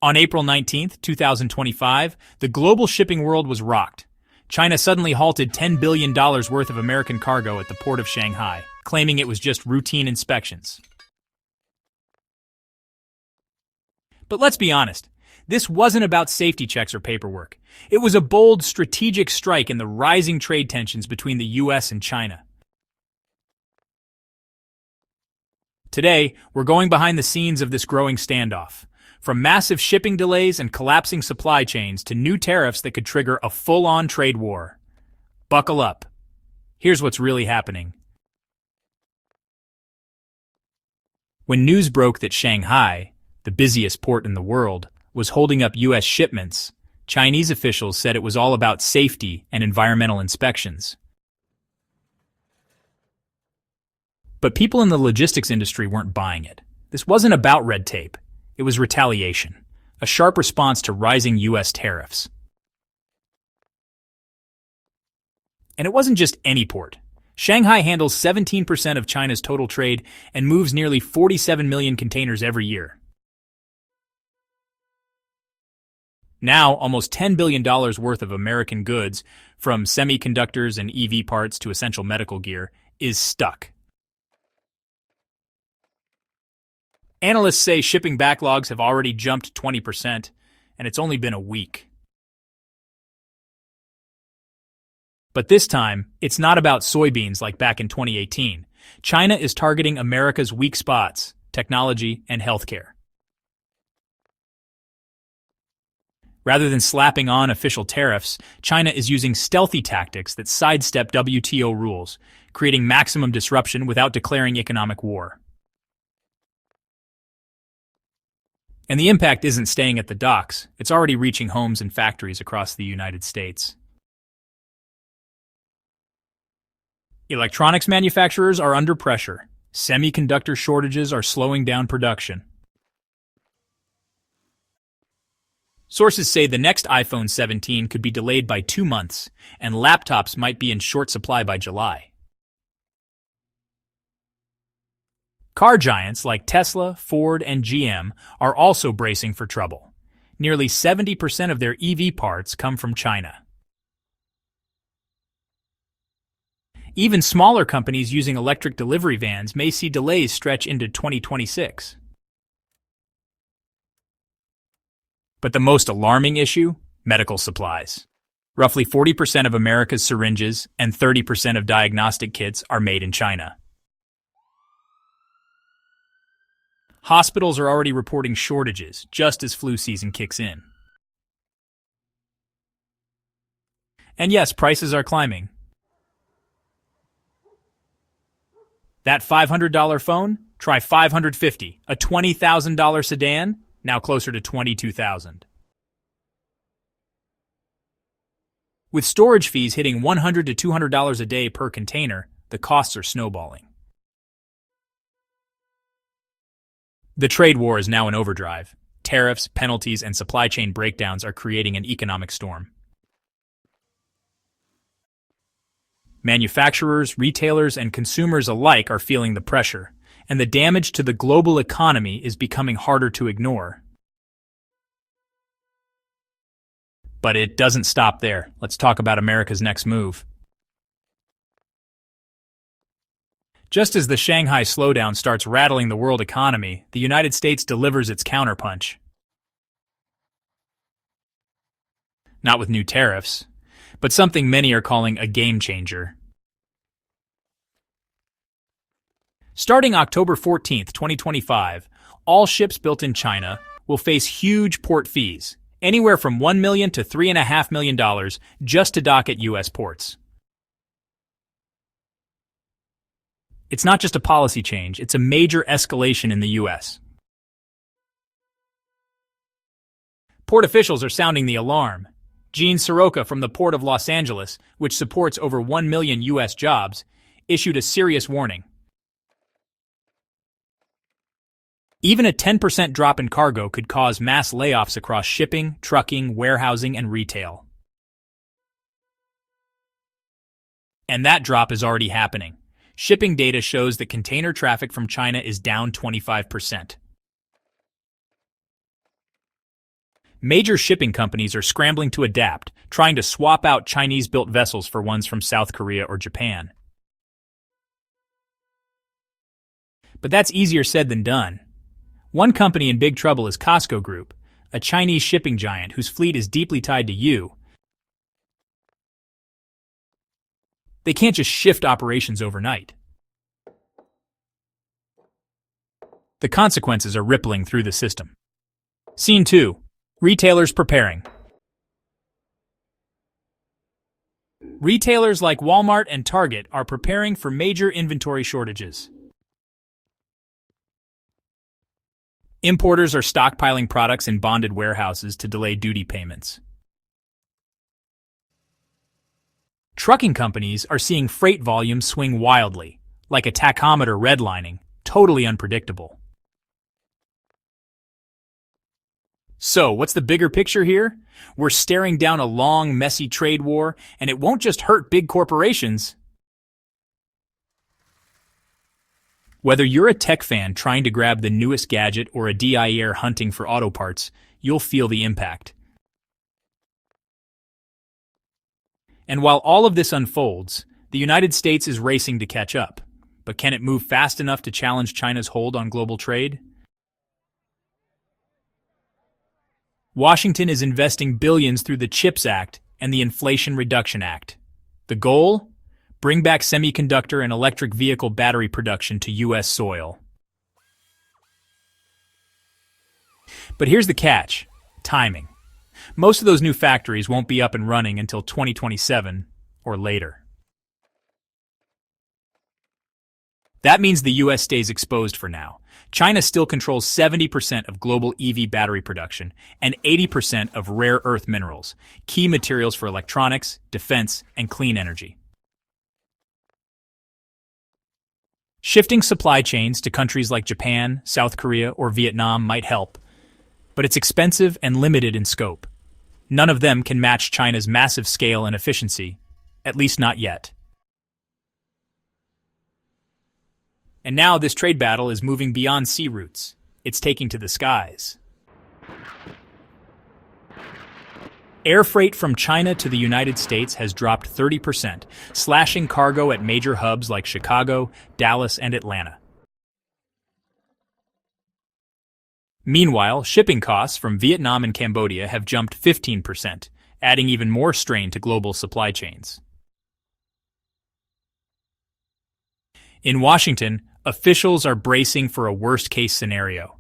On April 19, 2025, the global shipping world was rocked. China suddenly halted $10 billion worth of American cargo at the Port of Shanghai, claiming it was just routine inspections. But let's be honest, this wasn't about safety checks or paperwork. It was a bold, strategic strike in the rising trade tensions between the U.S. and China. Today, we're going behind the scenes of this growing standoff. From massive shipping delays and collapsing supply chains to new tariffs that could trigger a full-on trade war. Buckle up. Here's what's really happening. When news broke that Shanghai, the busiest port in the world, was holding up U.S. shipments, Chinese officials said it was all about safety and environmental inspections. But people in the logistics industry weren't buying it. This wasn't about red tape. It was retaliation, a sharp response to rising U.S. tariffs. And it wasn't just any port. Shanghai handles 17% of China's total trade and moves nearly 47 million containers every year. Now, almost $10 billion worth of American goods, from semiconductors and EV parts to essential medical gear, is stuck. Analysts say shipping backlogs have already jumped 20%, and it's only been a week. But this time, it's not about soybeans like back in 2018. China is targeting America's weak spots: technology and healthcare. Rather than slapping on official tariffs, China is using stealthy tactics that sidestep WTO rules, creating maximum disruption without declaring economic war. And the impact isn't staying at the docks, it's already reaching homes and factories across the United States. Electronics manufacturers are under pressure. Semiconductor shortages are slowing down production. Sources say the next iPhone 17 could be delayed by 2 months, and laptops might be in short supply by July. Car giants like Tesla, Ford, and GM are also bracing for trouble. Nearly 70% of their EV parts come from China. Even smaller companies using electric delivery vans may see delays stretch into 2026. But the most alarming issue? Medical supplies. Roughly 40% of America's syringes and 30% of diagnostic kits are made in China. Hospitals are already reporting shortages just as flu season kicks in. And yes, prices are climbing. That $500 phone? Try $550. A $20,000 sedan? Now closer to $22,000. With storage fees hitting $100 to $200 a day per container, the costs are snowballing. The trade war is now in overdrive. Tariffs, penalties, and supply chain breakdowns are creating an economic storm. Manufacturers, retailers, and consumers alike are feeling the pressure, and the damage to the global economy is becoming harder to ignore. But it doesn't stop there. Let's talk about America's next move. Just as the Shanghai slowdown starts rattling the world economy, the United States delivers its counterpunch. Not with new tariffs, but something many are calling a game changer. Starting October 14, 2025, all ships built in China will face huge port fees, anywhere from $1 million to $3.5 million just to dock at U.S. ports. It's not just a policy change, it's a major escalation in the U.S. Port officials are sounding the alarm. Gene Soroka from the Port of Los Angeles, which supports over 1 million U.S. jobs, issued a serious warning. Even a 10% drop in cargo could cause mass layoffs across shipping, trucking, warehousing, and retail. And that drop is already happening. Shipping data shows that container traffic from China is down 25%. Major shipping companies are scrambling to adapt, trying to swap out Chinese-built vessels for ones from South Korea or Japan. But that's easier said than done. One company in big trouble is COSCO Group, a Chinese shipping giant whose fleet is deeply tied to U.S. They can't just shift operations overnight. The consequences are rippling through the system. Scene 2. Retailers preparing. Retailers like Walmart and Target are preparing for major inventory shortages. Importers are stockpiling products in bonded warehouses to delay duty payments. Trucking companies are seeing freight volumes swing wildly, like a tachometer redlining, totally unpredictable. So, what's the bigger picture here? We're staring down a long, messy trade war, and it won't just hurt big corporations. Whether you're a tech fan trying to grab the newest gadget or a DIYer hunting for auto parts, you'll feel the impact. And while all of this unfolds, the United States is racing to catch up. But can it move fast enough to challenge China's hold on global trade? Washington is investing billions through the CHIPS Act and the Inflation Reduction Act. The goal? Bring back semiconductor and electric vehicle battery production to U.S. soil. But here's the catch: timing. Most of those new factories won't be up and running until 2027 or later. That means the U.S. stays exposed for now. China still controls 70% of global EV battery production and 80% of rare earth minerals, key materials for electronics, defense, and clean energy. Shifting supply chains to countries like Japan, South Korea, or Vietnam might help, but it's expensive and limited in scope. None of them can match China's massive scale and efficiency, at least not yet. And now this trade battle is moving beyond sea routes. It's taking to the skies. Air freight from China to the United States has dropped 30%, slashing cargo at major hubs like Chicago, Dallas, and Atlanta. Meanwhile, shipping costs from Vietnam and Cambodia have jumped 15%, adding even more strain to global supply chains. In Washington, officials are bracing for a worst-case scenario.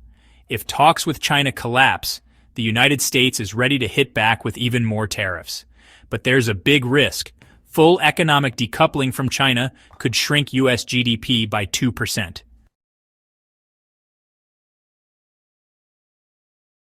If talks with China collapse, the United States is ready to hit back with even more tariffs. But there's a big risk. Full economic decoupling from China could shrink U.S. GDP by 2%.